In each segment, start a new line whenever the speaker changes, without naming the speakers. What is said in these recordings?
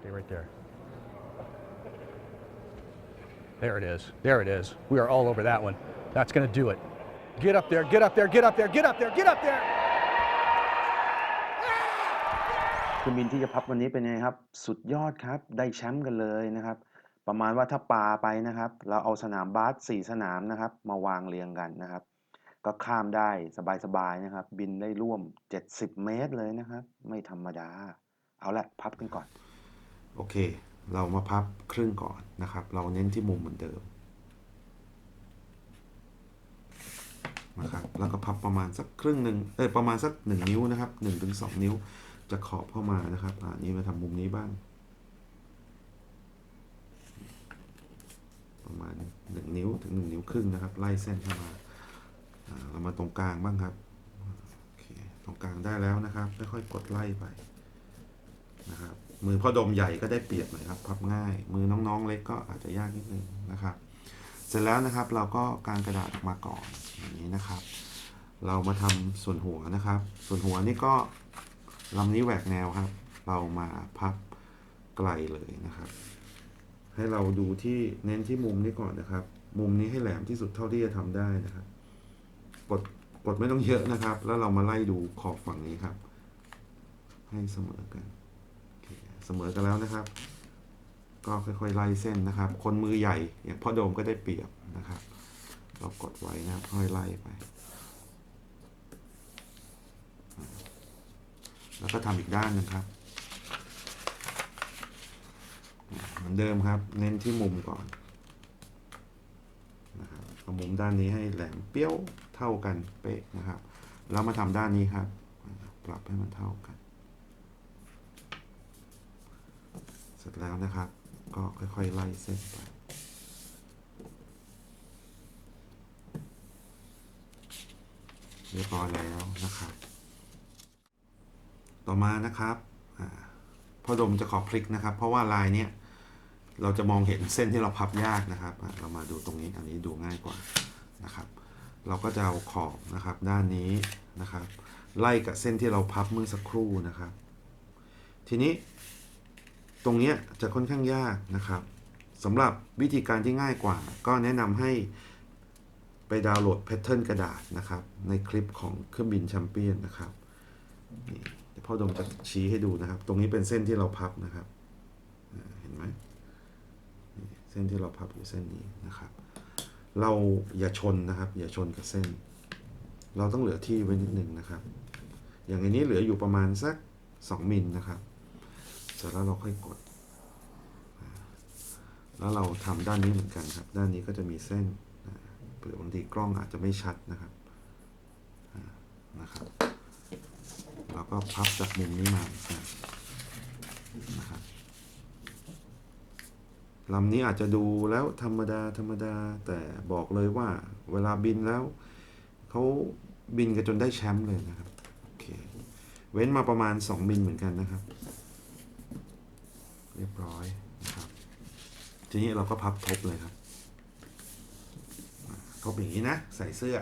Okay, right there. There it is. There it is. We are all over that one. That's going to do it. Get up there, get up there, get up there, get up there, get up there.
เครื่องบินที่จะพับวันนี้เป็นไงครับสุดยอดครับได้แชมป์กันเลยนะครับประมาณว่าถ้าปาไปนะครับเราเอาสนามบาส4สนามนะครับมาวางเรียงกันนะครับก็ข้ามได้สบายๆนะครับบินได้ร่วม70เมตรเลยนะครับไม่ธรรมดาเอาละพับกันก่อนโอเคเรามาพับครึ่งก่อนนะครับเราเน้นที่มุมเหมือนเดิมนะครับแล้วก็พับประมาณสักครึ่งหนึ่งประมาณสัก1นิ้วนะครับ1-2 นิ้วจะขอบเข้ามานะครับนี้มาทำมุมนี้บ้างประมาณ1นิ้วถึง1นิ้วครึ่งนะครับไล่เส้นเข้ามาเรามาตรงกลางบ้างครับโอเคตรงกลางได้แล้วนะครับค่อยๆกดไล่ไปนะครับมือพ่อดมใหญ่ก็ได้เปรียบหน่อยครับพับง่ายมือน้องๆเล็กก็อาจจะยากนิดนึงนะครับเสร็จแล้วนะครับเราก็กางกระดาษออกมาก่อนอย่างนี้นะครับเรามาทำส่วนหัวนะครับส่วนหัวนี่ก็ลำนี้แหวกแนวครับเรามาพับไกลเลยนะครับให้เราดูที่เน้นที่มุมนี้ก่อนนะครับมุมนี้ให้แหลมที่สุดเท่าที่จะทำได้นะครับกดไม่ต้องเยอะนะครับแล้วเรามาไล่ดูขอบฝั่งนี้ครับให้เสมอกันเสมอกันแล้วนะครับก็ค่อยๆไล่เส้นนะครับคนมือใหญ่อย่างพ่อโดมก็ได้เปรียบนะครับเรากดไว้นะครับค่อยไล่ไปแล้วก็ทำอีกด้านนึงครับเหมือนเดิมครับเน้นที่มุมก่อนนะครับเอามุมด้านนี้ให้แหลมเปี้ยวเท่ากันเป๊ะนะครับแล้วมาทำด้านนี้ครับปรับให้มันเท่ากันเสร็จแล้วนะครับก็ค่อยๆไล่เส้นไปเรียบร้อยแล้วนะครับต่อมานะครับพ่อดมจะขอพลิกนะครับเพราะว่าลายเนี้ยเราจะมองเห็นเส้นที่เราพับยากนะครับเรามาดูตรงนี้อันนี้ดูง่ายกว่านะครับเราก็จะเอาขอบนะครับด้านนี้นะครับไล่กับเส้นที่เราพับเมื่อสักครู่นะครับทีนี้ตรงนี้จะค่อนข้างยากนะครับสำหรับวิธีการที่ง่ายกว่าก็แนะนำให้ไปดาวน์โหลดแพทเทิร์นกระดาษนะครับในคลิปของเครื่องบินแชมเปี้ยนนะครับนี่พ่อดมจะชี้ให้ดูนะครับตรงนี้เป็นเส้นที่เราพับนะครับเห็นไหมเส้นที่เราพับอยู่เส้นนี้นะครับเราอย่าชนนะครับอย่าชนกับเส้นเราต้องเหลือที่ไว้นิดนึงนะครับอย่างนี้เหลืออยู่ประมาณสัก2มิลนะครับเสร็จแล้วเราค่อยกดแล้วเราทำด้านนี้เหมือนกันครับด้านนี้ก็จะมีเส้นเผื่อบางทีกล้องอาจจะไม่ชัดนะครับเราก็พับจากมุมนี้มานะครับลำนี้อาจจะดูแล้วธรรมดาแต่บอกเลยว่าเวลาบินแล้วเขาบินกันจนได้แชมป์เลยนะครับโอเคเว้นมาประมาณ2มิลเหมือนกันนะครับเรียบร้อยนะครับทีนี้เราก็พับทบเลยครับทบอย่างนี้นะใส่เสื้อ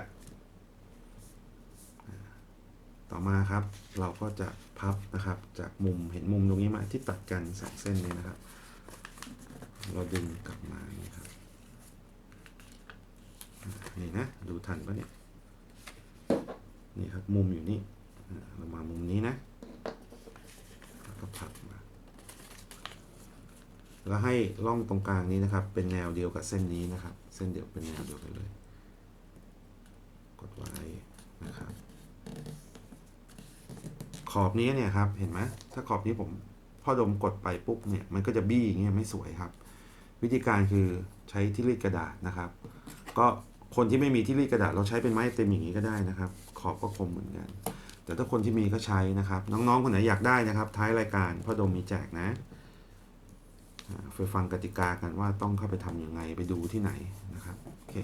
ต่อมาครับเราก็จะพับนะครับจากมุมเห็นมุมตรงนี้มาที่ตัดกัน2เส้นนี้นะครับเราดึงกลับมานี่ครับนี่นะดูทันปะเนี่ยนี่ครับมุมอยู่นี่เรามามุมนี้นะแล้วก็พับมาแล้วให้ร่องตรงกลางนี้นะครับเป็นแนวเดียวกับเส้นนี้นะครับเส้นเดียวเป็นแนวเดียวกันเลยกดไว้นะครับขอบนี้เนี่ยครับเห็นไหมถ้าขอบนี้ผมพ่อดมกดไปปุ๊บเนี่ยมันก็จะบี้อย่างเงี้ยไม่สวยครับวิธีการคือใช้ที่รีดกระดาษนะครับก็คนที่ไม่มีที่รีดกระดาษเราใช้เป็นไม้เต็มอย่างนี้ก็ได้นะครับขอบก็คมเหมือนกันแต่ถ้าคนที่มีก็ใช้นะครับน้องๆคนไหนอยากได้นะครับท้ายรายการพ่อดมมีแจกนะไปฟังกติกากันว่าต้องเข้าไปทำยังไงไปดูที่ไหนนะครับโอเค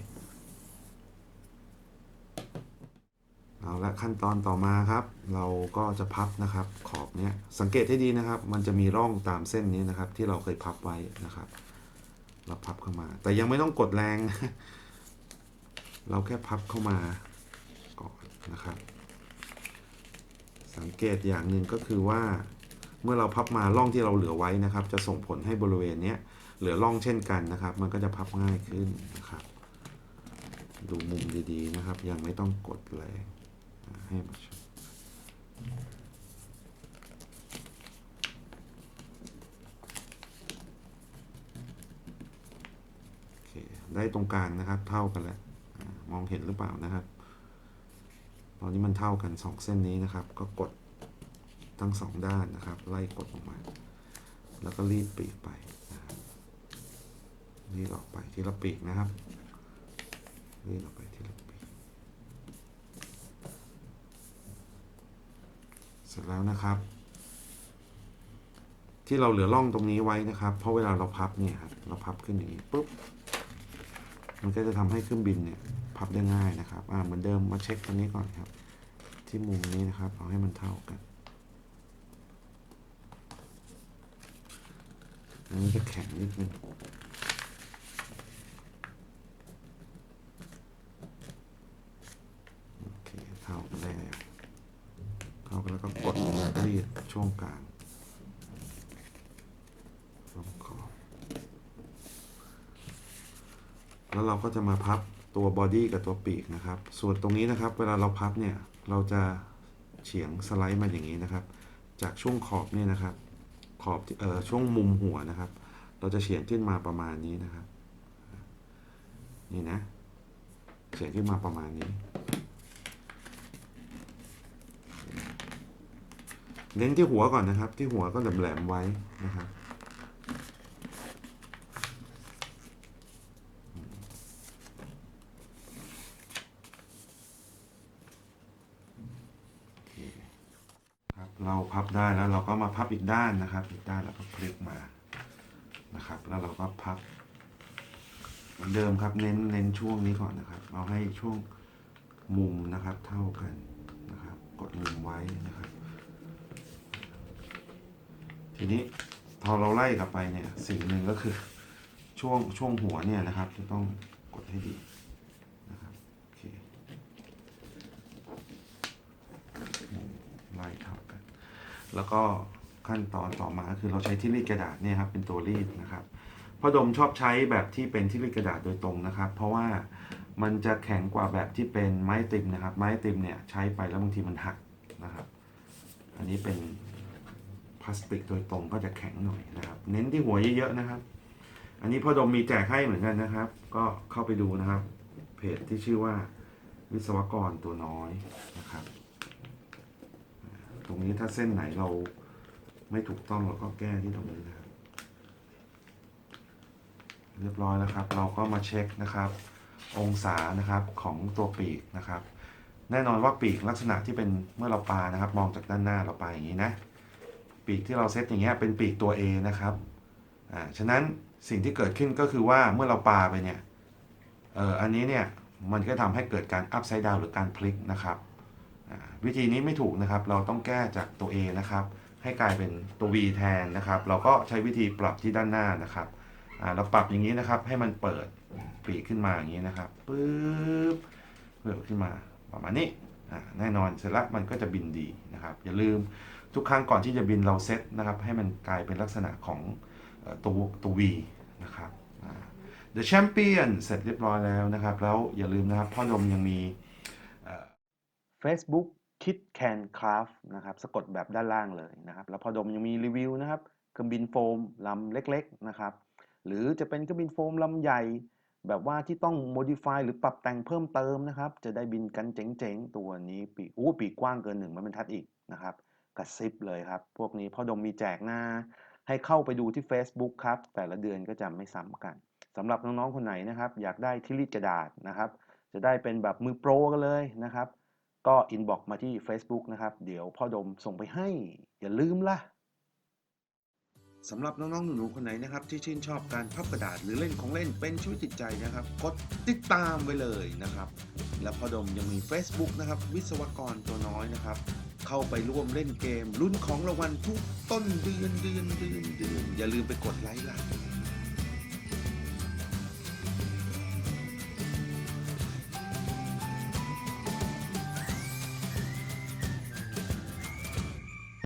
เอาละขั้นตอนต่อมาครับเราก็จะพับนะครับขอบเนี้ยสังเกตให้ดีนะครับมันจะมีร่องตามเส้นนี้นะครับที่เราเคยพับไว้นะครับเราพับเข้ามาแต่ยังไม่ต้องกดแรงเราแค่พับเข้ามาก่อนนะครับสังเกตอย่างหนึ่งก็คือว่า เมื่อเราพับมาร่องที่เราเหลือไว้นะครับ จะส่งผลให้บริเวณนี้เหลือร่องเช่นกันนะครับ มันก็จะพับง่ายขึ้นนะครับ ดูมุมดีๆนะครับ ยังไม่ต้องกดแรงให้มาชมโอเคได้ตรงกลางนะครับเท่ากันแล้วมองเห็นหรือเปล่านะครับตอนนี้มันเท่ากัน2เส้นนี้นะครับก็กดทั้ง2ด้านนะครับไล่กดออกมาแล้วก็รีดปีกไปรีดออกไปทีละปีกนะครับรีดออกไปทีละปีกเสร็จแล้วนะครับที่เราเหลือร่องตรงนี้ไว้นะครับเพราะเวลาเราพับเนี่ยครับเราพับขึ้นอย่างนี้ปุ๊บมันก็จะทำให้เครื่องบินเนี่ยพับได้ง่ายนะครับเหมือนเดิมมาเช็คตรงนี้ก่อนครับที่มุมนี้นะครับเอาให้มันเท่ากันอันนี้จะแข็งนิดนึงโอเคเท่ากันแล้วเท่ากันแล้วก็กดรีดช่วงกลางลงคอแล้วเราก็จะมาพับตัวบอดี้กับตัวปีกนะครับส่วนตรงนี้นะครับเวลาเราพับเนี่ยเราจะเฉียงสไลด์มาอย่างนี้นะครับจากช่วงขอบเนี่ยนะครับขอบช่วงมุมหัวนะครับเราจะเฉียงขึ้นมาประมาณนี้นะครับนี่นะเฉียงขึ้นมาประมาณนี้เน้นที่หัวก่อนนะครับที่หัวก็แหลมๆไว้นะครับเราพับได้แล้วเราก็มาพับอีกด้านนะครับอีกด้านแล้วก็พลิกมานะครับแล้วเราก็พับเหมือนเดิมครับเน้นช่วงนี้ก่อนนะครับเอาให้ช่วงมุมนะครับเท่ากันนะครับกดมุมไว้นะครับทีนี้พอเราไล่กลับไปเนี่ยสิ่งหนึ่งก็คือช่วงหัวเนี่ยนะครับจะต้องกดให้ดีนะครับโอเคไล่เท่ากันแล้วก็ขั้นตอนต่อมาคือเราใช้ที่รีดกระดาษเนี่ยครับเป็นตัวรีดนะครับพ่อดมชอบใช้แบบที่เป็นที่รีดกระดาษโดยตรงนะครับเพราะว่ามันจะแข็งกว่าแบบที่เป็นไม้ติมนะครับไม้ติมเนี่ยใช้ไปแล้วบางทีมันหักนะครับอันนี้เป็นพลาสติกโดยตรงก็จะแข็งหน่อยนะครับเน้นที่หัวเยอะๆนะครับอันนี้พ่อดมมีแจกให้เหมือนกันนะครับก็เข้าไปดูนะครับเพจที่ชื่อว่าวิศวกรตัวน้อยนะครับตรงนี้ถ้าเส้นไหนเราไม่ถูกต้องเราก็แก้ที่ตรงนี้นะครับเรียบร้อยแล้วครับเราก็มาเช็คนะครับองศานะครับของตัวปีกนะครับแน่นอนว่าปีกลักษณะที่เป็นเมื่อเราปานะครับมองจากด้านหน้าเราปาอย่างนี้นะปีกที่เราเซตอย่างเงี้ยเป็นปีกตัว A นะครับฉะนั้นสิ่งที่เกิดขึ้นก็คือว่าเมื่อเราปาไปเนี่ยอันนี้เนี่ยมันก็ทำให้เกิดการอัพไซด์ดาวหรือการพลิกนะครับวิธีนี้ไม่ถูกนะครับเราต้องแก้จากตัว A นะครับให้กลายเป็นตัว V แทนนะครับเราก็ใช้วิธีปรับที่ด้านหน้านะครับเราปรับอย่างนี้นะครับให้มันเปิดปีกขึ้นมาอย่างนี้นะครับปึ๊บเปิดขึ้นมาประมาณนี้แน่นอนเสร็จแล้วมันก็จะบินดีนะครับอย่าลืมทุกครั้งก่อนที่จะบินเราเซตนะครับให้มันกลายเป็นลักษณะของตัว V นะครับThe Champion เสร็จเรียบร้อยแล้วนะครับแล้วอย่าลืมนะครับพ่อดมยังมีFacebook Kit Can Craft นะครับสะกดแบบด้านล่างเลยนะครับแล้วพ่อดมยังมีรีวิวนะครับเครื่องบินโฟมลำเล็กๆนะครับหรือจะเป็นเครื่องบินโฟมลำใหญ่แบบว่าที่ต้อง modify หรือปรับแต่งเพิ่มเติมนะครับจะได้บินกันเจ๋งๆตัวนี้ปีกกว้างเกิน1 ไม้บรรทัดอีกนะครับกระซิบเลยครับพวกนี้พ่อดมมีแจกหน้าให้เข้าไปดูที่ Facebook ครับแต่ละเดือนก็จะไม่ซ้ำกันสำหรับน้องๆคนไหนนะครับอยากได้ที่รีดกระดาษนะครับจะได้เป็นแบบมือโปรกันเลยนะครับก็อินบ็อกซ์มาที่ Facebook นะครับเดี๋ยวพ่อดมส่งไปให้อย่าลืมล่ะสำหรับน้องๆหนูๆคนไหนนะครับที่ชื่นชอบการพับกระดาษหรือเล่นของเล่นเป็นชีวิตจิตใจนะครับกดติดตามไว้เลยนะครับและพ่อดมยังมี Facebook นะครับวิศวกรตัวน้อยนะครับเข้าไปร่วมเล่นเกมลุ้นของรางวัลทุกต้นเดือนอย่าลืมไปกดไลค์ล่ะ